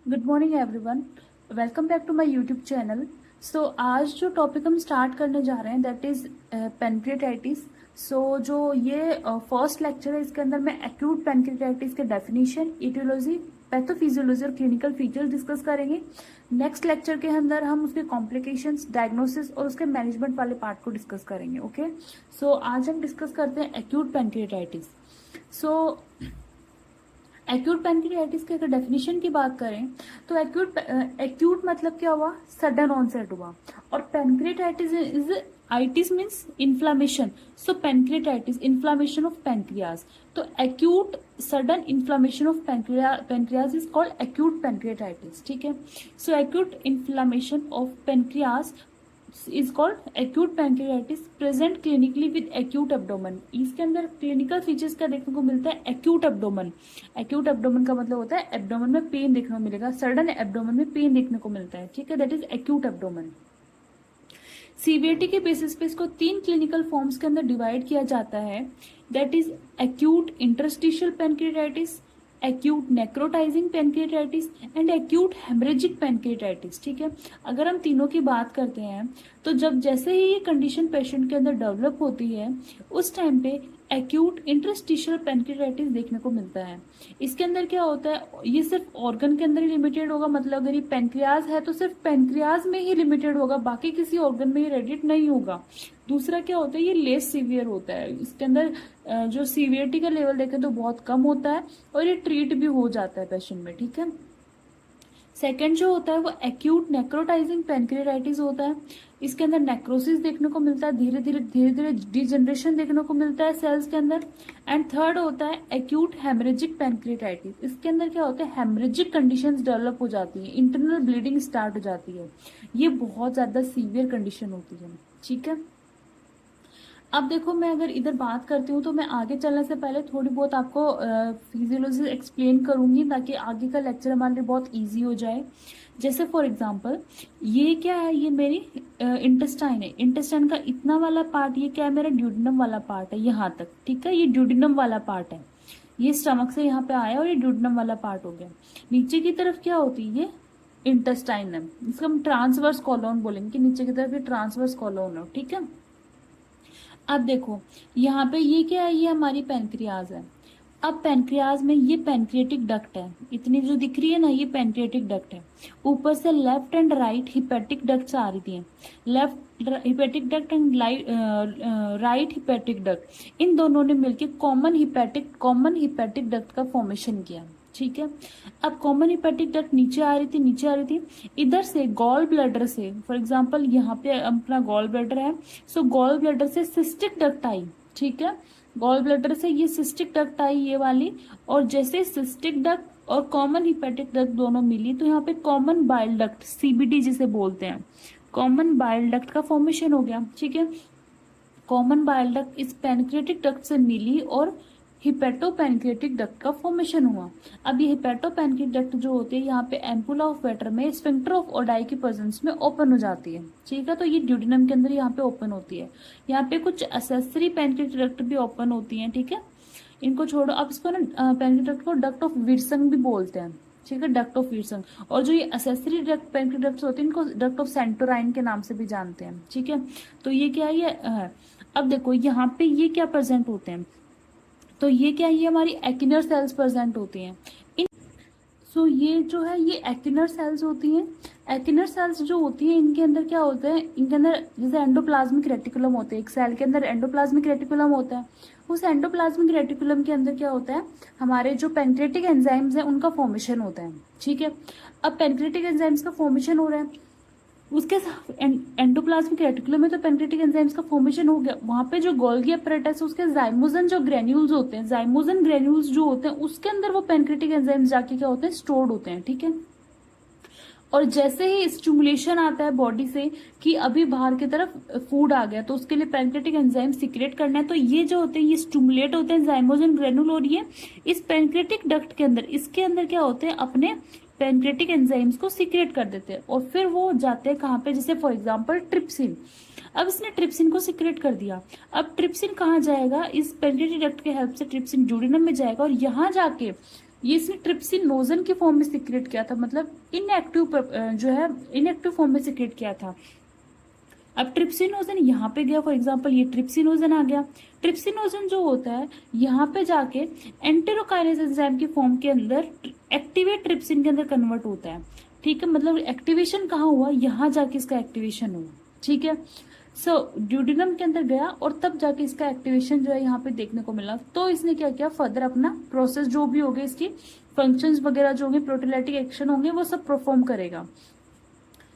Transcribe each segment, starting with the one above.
Good morning everyone, welcome back to my YouTube channel. So आज जो topic हम start करने जा रहे हैं दैट इज पेनक्रियाटाइटिस। सो जो ये फर्स्ट लेक्चर है इसके अंदर मैं एक्यूट पेनक्रियाटाइटिस के डेफिनेशन, इटियोलॉजी, पैथोफिजियोलॉजी और क्लिनिकल फीचर्स डिस्कस करेंगे। नेक्स्ट लेक्चर के अंदर हम उसके कॉम्प्लिकेशंस, डायग्नोसिस और उसके मैनेजमेंट वाले पार्ट को डिस्कस करेंगे। ओके, सो आज हम डिस्कस करते हैं एक्यूट पेनक्रियाटाइटिस। सो एक्यूट पैनक्रियाटिस के अगर डेफिनेशन की बात करें तो एक्यूट मतलब क्या हुआ, सडन ऑनसेट हुआ। और pancreatitis is itis means inflammation. So pancreatitis inflammation of pancreas. तो acute sudden inflammation of pancreas is called acute pancreatitis. ठीक है, so acute inflammation of pancreas is called acute pancreatitis present clinically with acute abdomen. इसके अंदर clinical features क्या देखने को मिलता है, एक्यूट एब्डोमेन। एक्यूट एब्डोमेन का मतलब होता है एब्डोमेन में पेन देखने को मिलेगा, सडन एब्डोमेन में पेन देखने को मिलता है। ठीक है, that is acute abdomen. Severity के बेसिस पे इसको 3 क्लिनिकल फॉर्म्स के अंदर डिवाइड किया जाता है, that is acute interstitial pancreatitis, acute necrotizing pancreatitis and acute haemorrhagic pancreatitis. ठीक है, अगर हम तीनों की बात करते हैं तो जब जैसे ही ये कंडीशन पेशेंट के अंदर डेवलप होती है उस टाइम पे एक्यूट इंटरस्टिशियल पैनक्रियाटाइटिस देखने को मिलता है। इसके अंदर क्या होता है, ये सिर्फ ऑर्गन के अंदर ही लिमिटेड होगा, मतलब अगर ये पेनक्रियाज है तो सिर्फ पेनक्रियाज में ही लिमिटेड होगा, बाकी किसी ऑर्गन में ये रेडिएट नहीं होगा। दूसरा क्या होता है, ये लेस सीवियर होता है। इसके अंदर जो सीवियरिटी का लेवल देखें तो बहुत कम होता है और ये ट्रीट भी हो जाता है पेशेंट में। ठीक है, सेकेंड जो होता है वो एक्यूट नेक्रोटाइजिंग पैनक्रियाटाइटिस होता है। इसके अंदर नेक्रोसिस देखने को मिलता है, धीरे धीरे डिजनरेशन देखने को मिलता है सेल्स के अंदर। एंड थर्ड होता है एक्यूट हेमरेजिक पैनक्रियाटाइटिस। इसके अंदर क्या होता है, हेमरेजिक कंडीशंस डेवलप हो जाती है, इंटरनल ब्लीडिंग स्टार्ट हो जाती है। ये बहुत ज्यादा सीवियर कंडीशन होती है। ठीक है, अब देखो मैं अगर इधर बात करती हूँ तो मैं आगे चलने से पहले थोड़ी बहुत आपको फिजियोलॉजी एक्सप्लेन करूंगी ताकि आगे का लेक्चर हमारे लिए बहुत इजी हो जाए। जैसे फॉर एग्जांपल ये क्या है, ये मेरी इंटेस्टाइन है। इंटेस्टाइन का इतना वाला पार्ट ये क्या है, मेरा ड्यूडिनम वाला पार्ट है यहाँ तक। ठीक है, ये ड्यूडिनम वाला पार्ट है, ये स्टमक से यहाँ पे आया और ये ड्यूडिनम वाला पार्ट हो गया। नीचे की तरफ क्या होती है, ये इंटेस्टाइन है, इसको हम ट्रांसवर्स कॉलोन बोलेंगे कि नीचे की तरफ ये ट्रांसवर्स कॉलोन है। ठीक है, अब देखो यहाँ पे ये क्या है, ये हमारी पैनक्रियाज है। अब पैनक्रियाज में ये पैनक्रियाटिक डक्ट है, इतनी जो दिख रही है ना ये पैनक्रियाटिक डक्ट है। ऊपर से left and right hepatic ducts आ रही थी, left hepatic duct and right hepatic duct, इन दोनों ने मिलकर कॉमन हिपैटिक डक्ट का फॉर्मेशन किया। ठीक है, अब कॉमन हिपैटिक डक्ट नीचे आ रही थी। इधर से गॉल ब्लैडर से, फॉर एग्जांपल यहाँ पे अपना गॉल ब्लैडर है, सो गॉल ब्लैडर से सिस्टिक डक्ट आई। ठीक है, गॉल ब्लैडर से ये सिस्टिक डक्ट आई ये वाली, और जैसे सिस्टिक डक्ट और कॉमन हिपैटिक डक्ट दोनों मिली तो यहाँ पे कॉमन बाइल डक्ट, सीबीडी जिसे बोलते हैं, कॉमन बाइल डक्ट का फॉर्मेशन हो गया। ठीक है, कॉमन बाइल डक्ट इस पैनक्रियाटिक डक्ट से मिली और हिपैटोपैनक्रियाटिक डक्ट का फॉर्मेशन हुआ। अब ये हिपैटोपैनक्रियाटिक डक्ट जो होती है यहाँ पे एम्पुला ऑफ वेटर में स्फिंक्टर ऑफ ओडाई की प्रेजेंस में ओपन हो जाती है। ठीक है, तो ये ड्यूडिनम के अंदर यहाँ पे ओपन होती है। यहाँ पे कुछ एसेसरी पैनक्रियाटिक डक्ट भी ओपन होती हैं। ठीक है, इनको छोड़ो, अब इसको ना पैनक्रियाटिक डक्ट को डक्ट ऑफ विल्सन भी बोलते हैं। ठीक है, डक्ट ऑफ विल्सन। और जो ये एसेसरी डक्ट पैनक्रियाटिक डक्ट होती है इनको डक्ट ऑफ सेंटोराइन के नाम से भी जानते हैं। ठीक है, तो ये क्या है, अब देखो यहाँ पे ये क्या प्रेजेंट होते हैं, तो ये क्या है, ये हमारी एक्टिनर सेल्स प्रेजेंट होती हैं। सो ये जो है ये एक्टिनर सेल्स होती हैं। एक्टिनर सेल्स जो होती है इनके अंदर क्या होता है, इनके अंदर जैसे एंडोप्लाज्मिक रेटिकुलम होते हैं, एक सेल के अंदर एंडोप्लाज्मिक रेटिकुलम होता है। उस एंडोप्लाज्मिक रेटिकुलम के अंदर क्या होता है, हमारे जो पैनक्रियाटिक एंजाइम्स हैं उनका फॉर्मेशन होता है। ठीक है, अब पैनक्रियाटिक एंजाइम्स का फॉर्मेशन हो रहा है, उसके एंडोप्लाज्मिक रेटिकुलम में तो पैनक्रियाटिक एंजाइम्स का फॉर्मेशन हो गया। वहां पे जो गोल्गी अपैरेटस उसके जाइमोजन जो ग्रेन्यूल्स होते हैं, जाइमोजन ग्रेन्यूल्स जो होते हैं उसके अंदर वो पैनक्रियाटिक एंजाइम्स जाके क्या होते हैं, स्टोर्ड होते हैं। ठीक है, और जैसे ही स्टिमुलेशन आता है बॉडी से कि अभी बाहर की तरफ फूड आ गया तो उसके लिए पैनक्रियाटिक एंजाइम सीक्रेट करना है, तो ये जो होते हैं ये स्टिमुलेट होते हैं जाइमोजन ग्रेनुल, और ये इस पैनक्रियाटिक डक्ट के अंदर इसके अंदर क्या होते हैं, अपने पैनक्रियाटिक एंजाइम्स को सीक्रेट कर देते हैं और फिर वो जाते हैं कहाँ पे, जैसे फॉर एग्जांपल ट्रिप्सिन। अब इसने ट्रिप्सिन को सीक्रेट कर दिया, अब ट्रिप्सिन कहाँ जाएगा, इस पैनक्रियाटिक डक्ट के हेल्प से ट्रिप्सिन ड्यूडेनम में जाएगा और यहाँ जाके ये इसने ट्रिप्सिनोजन की फॉर्म में सिक्रेट किया था, मतलब इनएक्टिव जो है इनएक्टिव फॉर्म में सिक्रेट किया था। अब ट्रिप्सिनोजन यहाँ पे गया, फॉर एग्जांपल ये ट्रिप्सिनोजन आ गया। ट्रिप्सिनोजन जो होता है यहाँ पे जाके एंटेरोकाइनेज एंजाइम की फॉर्म के अंदर एक्टिवेट ट्रिप्सिन के अंदर कन्वर्ट होता है, ठीक है। मतलब एक्टिवेशन कहाँ हुआ, यहाँ जाके इसका एक्टिवेशन हुआ, ठीक है। सो ड्यूडेनम के अंदर गया और तब जाके इसका एक्टिवेशन जो है यहाँ पे देखने को मिला। तो इसने क्या किया, फर्दर अपना प्रोसेस जो भी होगी, इसकी फंक्शंस वगैरह जो होंगे, प्रोटीलाइटिक एक्शन होंगे, वो सब परफॉर्म करेगा।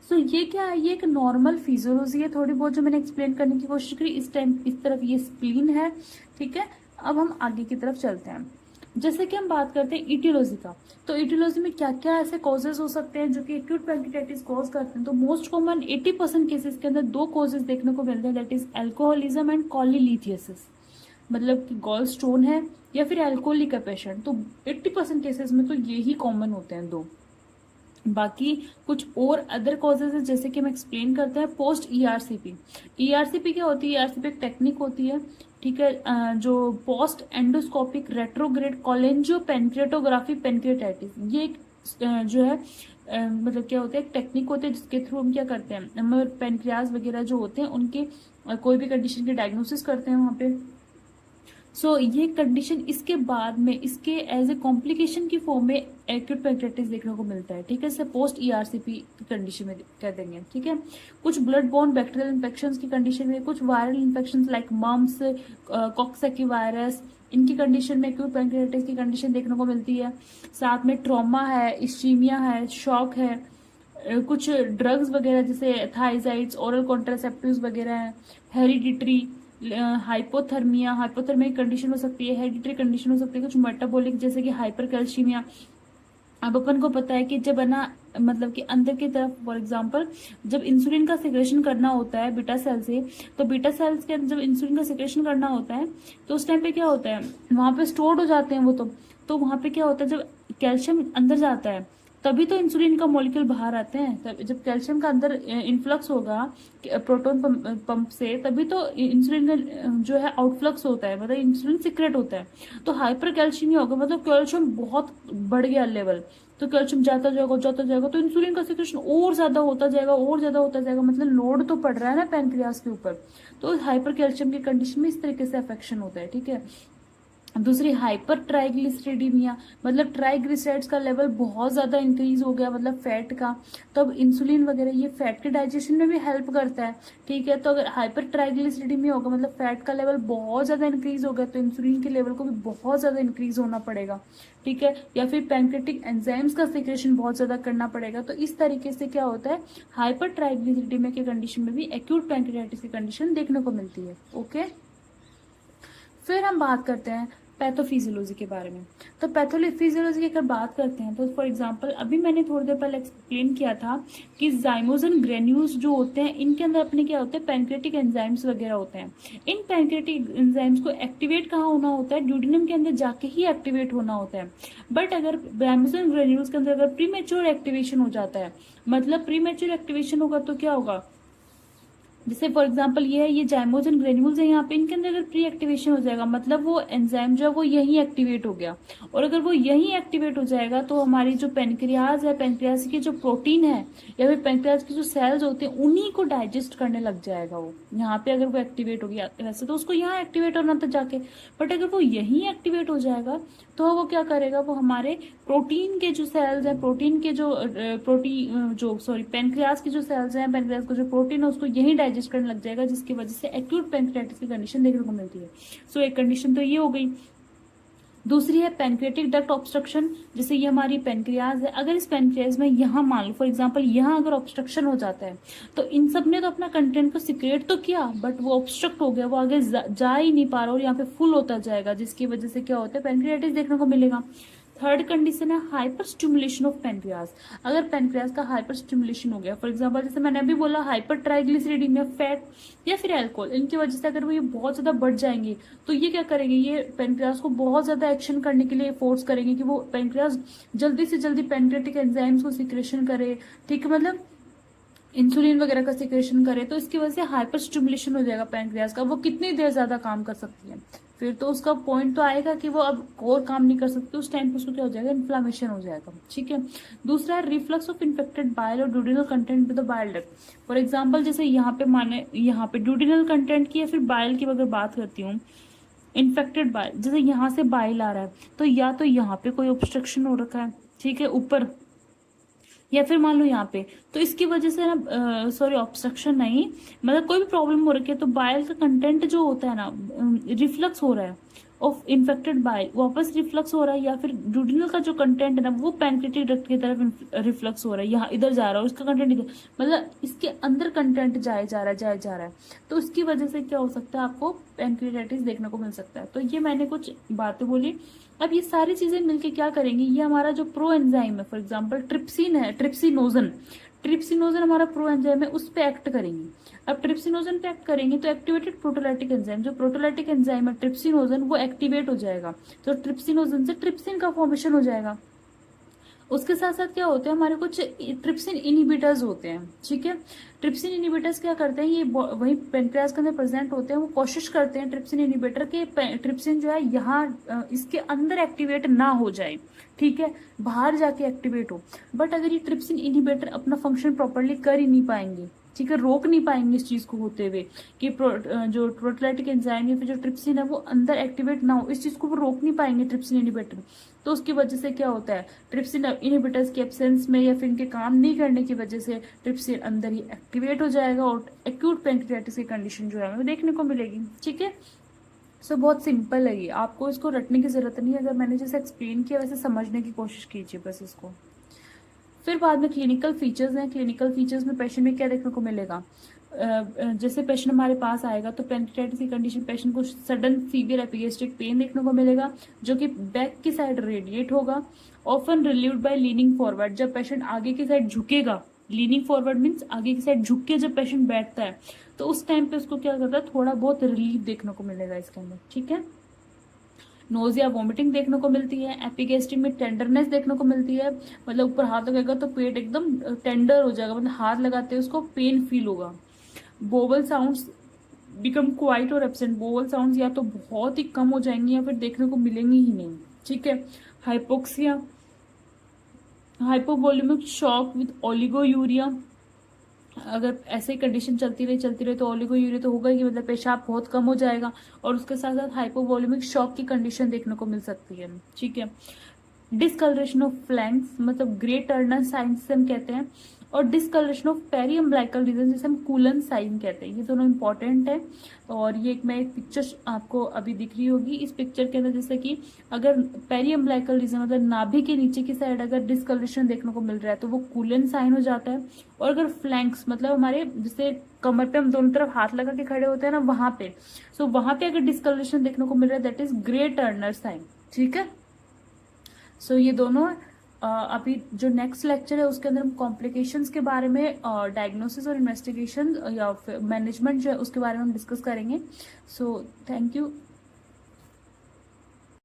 सो ये क्या है, ये एक नॉर्मल फिजियोलॉजी है थोड़ी बहुत जो मैंने एक्सप्लेन करने की कोशिश करी। इस टाइम इस तरफ ये स्प्लीन है, ठीक है। अब हम आगे की तरफ चलते हैं। जैसे कि हम बात करते हैं इटियोलॉजी का, तो इटियोलॉजी में क्या क्या ऐसे कॉजेज हो सकते हैं जो कि एक्यूट पैंक्रियाटाइटिस कॉज करते हैं। तो मोस्ट कॉमन 80% केसेस के अंदर दो कॉजेज देखने को मिलते हैं, दैट इज एल्कोहलिज्म एंड कॉलीलिथियसिस, मतलब कि गॉल स्टोन है या फिर एल्कोहलिक है पेशेंट। तो 80% केसेस में तो ये ही कॉमन होते हैं दो। बाकी कुछ और अदर कॉजेज है, जैसे कि हम एक्सप्लेन करते हैं पोस्ट ईआरसीपी। ईआरसीपी क्या होती है, ईआरसीपी एक टेक्निक होती है, ठीक है, जो पोस्ट एंडोस्कोपिक रेट्रोग्रेड कोलेंजियो पेनक्रियाटोग्राफी पेनक्रियाटाइटिस, ये एक जो है मतलब क्या होता है, एक टेक्निक होती है जिसके थ्रू हम क्या करते हैं, हम पेनक्रियाज वगैरह जो होते हैं उनके कोई भी कंडीशन के डायग्नोसिस करते हैं वहाँ पे। सो ये कंडीशन इसके बाद में इसके एज ए कॉम्प्लिकेशन की फॉर्म में एक्यूट पैंक्रियाटिस देखने को मिलता है, ठीक है। इसे पोस्ट ईआरसीपी की कंडीशन में कह देंगे, ठीक है। कुछ ब्लड बोर्न बैक्टीरियल इन्फेक्शंस की कंडीशन में, कुछ viral infections like mumps, coxsackie virus, इनकी कंडीशन में एक्यूट पैंक्रियाटिस की कंडीशन देखने को मिलती है। साथ में ट्रॉमा है, इस्चीमिया है, शॉक है, कुछ ड्रग्स वगैरह जैसे थाइजाइड्स, ओरल कॉन्ट्रासेप्टिव्स वगैरह है, हेरिडिटरी हाइपोथर्मिया, हाइपोथर्मिया कंडीशन हो सकती है, हेरिडिटरी कंडीशन हो सकती है, कुछ मेटाबॉलिक जैसे कि हाइपरकैल्सीमिया। अब अपन को पता है कि जब है ना, मतलब कि अंदर की तरफ फॉर एग्जांपल जब इंसुलिन का सिक्रेशन करना होता है बीटा सेल से, तो बीटा सेल्स के अंदर जब इंसुलिन का सिक्रेशन करना होता है तो उस टाइम पे क्या होता है, वहां पे स्टोर्ड हो जाते हैं वो। तो वहां पे क्या होता है, जब कैल्शियम अंदर जाता है तभी तो इंसुलिन का मॉलिक्यूल बाहर आते हैं। तब जब कैल्शियम का अंदर इनफ्लक्स होगा प्रोटोन पंप से, तभी तो इंसुलिन का जो है आउटफ्लक्स होता है, मतलब इंसुलिन सिक्रेट होता है। तो हाइपर कैल्शियमिया होगा, मतलब कैल्शियम बहुत बढ़ गया लेवल, तो कैल्शियम जाता जाएगा तो इंसुलिन का सिक्रेशन और ज्यादा होता जाएगा, और ज्यादा होता जाएगा, मतलब लोड तो पड़ रहा है ना पैनक्रियास के ऊपर। तो हाइपर कैल्शियम की कंडीशन में इस तरीके से अफेक्शन होता है, ठीक है। दूसरी हाइपर ट्राइग्लिसरीडीमिया, मतलब ट्राइग्लिसराइड्स का लेवल बहुत ज्यादा इंक्रीज हो गया, मतलब फैट का। तो अब इंसुलिन वगैरह ये फैट के डाइजेशन में भी हेल्प करता है, ठीक है। तो अगर हाइपर ट्राइग्लिसरीडीमिया होगा, मतलब फैट का लेवल बहुत ज्यादा इंक्रीज हो गया, तो इंसुलिन के लेवल को भी बहुत ज्यादा इंक्रीज होना पड़ेगा, ठीक है। या फिर पैंक्रेटिक एंजाइम्स का सिक्रेशन बहुत ज्यादा करना पड़ेगा। तो इस तरीके से क्या होता है, हाइपर ट्राइग्लिसरीडीमिया की कंडीशन में भी एक्यूट पैंक्रियाटाइटिस की कंडीशन देखने को मिलती है, ओके। फिर हम बात करते हैं पैथोफिजियोलॉजी के बारे में। तो पैथोफिजियोलॉजी की अगर बात करते हैं तो फॉर एग्जांपल अभी मैंने थोड़ी देर पहले एक्सप्लेन किया था कि जाइमोजन ग्रेन्यूल्स जो होते हैं इनके अंदर अपने क्या होते हैं, पैंक्रेटिक एंजाइम्स वगैरह होते हैं। इन पैंक्रेटिक एंजाइम्स को एक्टिवेट कहाँ होना होता है, ड्यूडेनम के अंदर जाके ही एक्टिवेट होना होता है। बट अगर जाइमोजन ग्रेन्यूल्स के अंदर अगर प्रीमेच्योर एक्टिवेशन हो जाता है, मतलब प्रीमेच्योर एक्टिवेशन होगा तो क्या होगा, जैसे फॉर एग्जांपल ये है, ये जाइमोजन ग्रेन्यूल्स है यहाँ पे, इनके अंदर अगर प्री एक्टिवेशन हो जाएगा मतलब वो एंजाइम जो है वो यहीं एक्टिवेट हो गया। और अगर वो यहीं एक्टिवेट हो जाएगा तो हमारी जो पेनक्रियाज है, पेनक्रियाज की जो प्रोटीन है या फिर पेनक्रियाज की जो सेल्स होते हैं उन्हीं को डाइजेस्ट करने लग जाएगा वो। यहाँ पे अगर वो एक्टिवेट हो गया, वैसे तो उसको यहाँ एक्टिवेट होना था जाके, बट अगर वो यहीं एक्टिवेट हो जाएगा तो वो क्या करेगा, वो हमारे प्रोटीन के जो सेल्स है, प्रोटीन के जो पेनक्रियाज की जो सेल्स हैं, पेनक्रियाज का जो प्रोटीन है उसको यहीं डाइजेस्ट करने लग जाएगा, जिसकी वजह से एक्यूट पैंक्रियाटिस की कंडीशन देखने को मिलती है। सो एक कंडीशन तो ये हो गई। दूसरी है पैंक्रियाटिक डक्ट ऑब्स्ट्रक्शन, जैसे ये हमारी पैंक्रियाज है, अगर इस पैंक्रियाज में यहाँ मान लो फॉर एग्जांपल यहाँ अगर ऑब्स्ट्रक्शन हो जाता है तो इन सब ने तो अपना कंटेंट को सिक्रेट तो किया बट वो ऑब्स्ट्रक्ट हो गया, वो आगे जा ही नहीं पा रहा और यहाँ पे फुल होता जाएगा, जिसकी वजह से क्या होता है, पैंक्रियाटिस देखने को मिलेगा। थर्ड कंडीशन है हाइपर स्टिमुलेशन ऑफ पेनक्रियाज। अगर पेनक्रियाज का हाइपर स्टिमुलेशन हो गया, फॉर एग्जांपल जैसे मैंने अभी बोला हाइपर ट्राइग्लिसरीडीमिया, फैट या फिर अल्कोहल, इनकी वजह से अगर वो ये बहुत ज्यादा बढ़ जाएंगे तो ये क्या करेंगे, ये पेनक्रियाज को बहुत ज्यादा एक्शन करने के लिए फोर्स करेंगे कि वो पेनक्रियाज जल्दी से जल्दी पेनक्रेटिक एंजाइम्स को सिक्रेशन करे, ठीक है, मतलब इंसुलिन वगैरह का सिक्रेशन करे। तो इसकी वजह से हाइपर स्टिमुलेशन हो जाएगा पेनक्रियाज का, वो कितनी देर ज्यादा काम कर सकती है। फिर तो उसका पॉइंट तो आएगा कि वो अब और काम नहीं कर सकते, उस टाइम पे उसको क्या हो जाएगा, इन्फ्लामेशन हो जाएगा। ठीक है। दूसरा है रिफ्लक्स ऑफ इन्फेक्टेड बाइल और duodenal content with the bile duct. For example जैसे यहाँ पे माने यहाँ पे ड्यूडिनल कंटेंट की या फिर बाइल की अगर बात करती हूँ, इन्फेक्टेड बाइल, जैसे यहाँ से बाइल आ रहा है तो या तो यहाँ पे कोई ऑब्स्ट्रक्शन हो रखा है, ठीक है, ऊपर, या फिर मान लो यहाँ पे, तो इसकी वजह से ना, सॉरी ऑब्स्ट्रक्शन नहीं, मतलब कोई भी प्रॉब्लम हो रखी है तो बाइल का कंटेंट जो होता है ना, रिफ्लक्स हो रहा है ऑफ इन्फेक्टेड बाइल, वापस रिफ्लक्स हो रहा है, या फिर ड्यूडिनल का जो कंटेंट है ना वो पैनक्रियाटिक डक्ट की तरफ रिफ्लक्स हो रहा है, यहाँ इधर जा रहा है, उसका कंटेंट इधर, मतलब इसके अंदर कंटेंट जाए जा रहा है, तो उसकी वजह से क्या हो सकता है, आपको पैनक्रियाटाइटिस देखने को मिल सकता है। तो ये मैंने कुछ बातें बोली। अब ये सारी चीजें मिलके क्या करेंगी, ये हमारा जो प्रो एंजाइम है, फॉर एग्जांपल ट्रिप्सिन है, ट्रिप्सिनोजन हमारा प्रो एंजाइम है, उस पे एक्ट करेंगी। अब ट्रिप्सिनोजन पे एक्ट करेंगे तो एक्टिवेटेड प्रोटोलाइटिक एंजाइम, जो प्रोटोलाइटिक एंजाइम है ट्रिप्सिनोजन, वो एक्टिवेट हो जाएगा, तो ट्रिप्सिनोजन से ट्रिप्सिन का फॉर्मेशन हो जाएगा। उसके साथ साथ क्या होते हैं, हमारे कुछ ट्रिप्सिन इनिबिटर्स होते हैं। ठीक है। ट्रिप्सिन इनिबिटर्स क्या करते हैं, ये वही पेनक्रियास के अंदर प्रेजेंट होते हैं, वो कोशिश करते हैं ट्रिप्सिन इनिबिटर के ट्रिप्सिन जो है यहाँ इसके अंदर एक्टिवेट ना हो जाए, ठीक है, बाहर जाके एक्टिवेट हो। बट अगर ये ट्रिप्सिन इनिबिटर अपना फंक्शन प्रॉपरली कर ही नहीं पाएंगे, ठीक है, रोक नहीं पाएंगे इस चीज को होते हुए कि जो प्रोटोलाइटिक एंजाइम या फिर जो ट्रिप्सिन है वो अंदर एक्टिवेट ना हो, इस चीज को वो रोक नहीं पाएंगे ट्रिप्सिन इनिबिटर, तो उसकी वजह से क्या होता है, ट्रिप्सिन इनिबिटर्स के एब्सेंस में या फिर इनके काम नहीं करने की वजह से ट्रिप्सिन अंदर ही एक्टिवेट हो जाएगा और एक्यूट पैंक्रियाटिस की कंडीशन जो है हमें देखने को मिलेगी। ठीक है। सो बहुत सिंपल है ये, आपको इसको रटने की जरूरत नहीं है, अगर मैंने जैसे एक्सप्लेन किया वैसे समझने की कोशिश कीजिए बस इसको। फिर बाद में क्लिनिकल फीचर्स हैं। क्लिनिकल फीचर्स में पेशेंट में क्या देखने को मिलेगा, जैसे पेशेंट हमारे पास आएगा तो पैंक्रियाटिस की कंडीशन, पेशेंट को सडन सीवियर एपिगेस्ट्रिक पेन देखने को मिलेगा जो कि बैक की साइड रेडिएट होगा, often relieved by leaning forward. जब पेशेंट आगे की साइड झुकेगा, लीनिंग फॉरवर्ड मीन्स आगे की साइड झुक के जब पेशेंट बैठता है तो उस टाइम पे उसको क्या करता है, थोड़ा बहुत रिलीफ देखने को मिलेगा इसके अंदर। ठीक है। नोजिया वॉमिटिंग देखने को मिलती है, एपिगेस्ट्रिक में टेंडरनेस देखने को मिलती है, मतलब ऊपर हाथ लगेगा तो पेट एकदम टेंडर हो जाएगा, मतलब हाथ लगाते हैं उसको पेन फील होगा। बोवल साउंड्स बिकम क्वाइट और एब्सेंट, बोवल साउंड्स या तो बहुत ही कम हो जाएंगी या फिर देखने को मिलेंगी ही नहीं। ठीक है। हाइपोक्सिया, हाइपोवोल्यूमिक शॉक विद ओलिगोयूरिया, अगर ऐसे ही कंडीशन चलती रही तो ओलिगोयूरिया तो होगा ही, मतलब पेशाब बहुत कम हो जाएगा और उसके साथ साथ हाइपोवोल्यूमिक शॉक की कंडीशन देखने को मिल सकती है। ठीक है। डिसकलरेशन ऑफ फ्लैंक्स, मतलब ग्रे टर्नर साइन से हम कहते हैं, और discolouration of periumbilical region जिसे हम कूलन साइन कहते हैं, ये दोनों इंपॉर्टेंट है। और ये एक पिक्चर आपको अभी दिख रही होगी, इस पिक्चर के अंदर जैसे कि अगर पेरी अम्बिलिकल रीजन मतलब नाभि के नीचे की साइड अगर डिसकलरेशन देखने को मिल रहा है तो वो कूलन साइन हो जाता है, और अगर फ्लैंक्स मतलब हमारे जैसे कमर पे हम दोनों तरफ हाथ लगा के खड़े होते हैं ना वहां पे, सो वहां पे अगर डिसकलरेशन देखने को मिल रहा है that is Grey Turner sign. ठीक है। सो ये दोनों अभी जो नेक्स्ट लेक्चर है उसके अंदर हम कॉम्प्लिकेशंस के बारे में, डायग्नोसिस और इन्वेस्टिगेशन या मैनेजमेंट जो है उसके बारे में हम डिस्कस करेंगे। So thank you.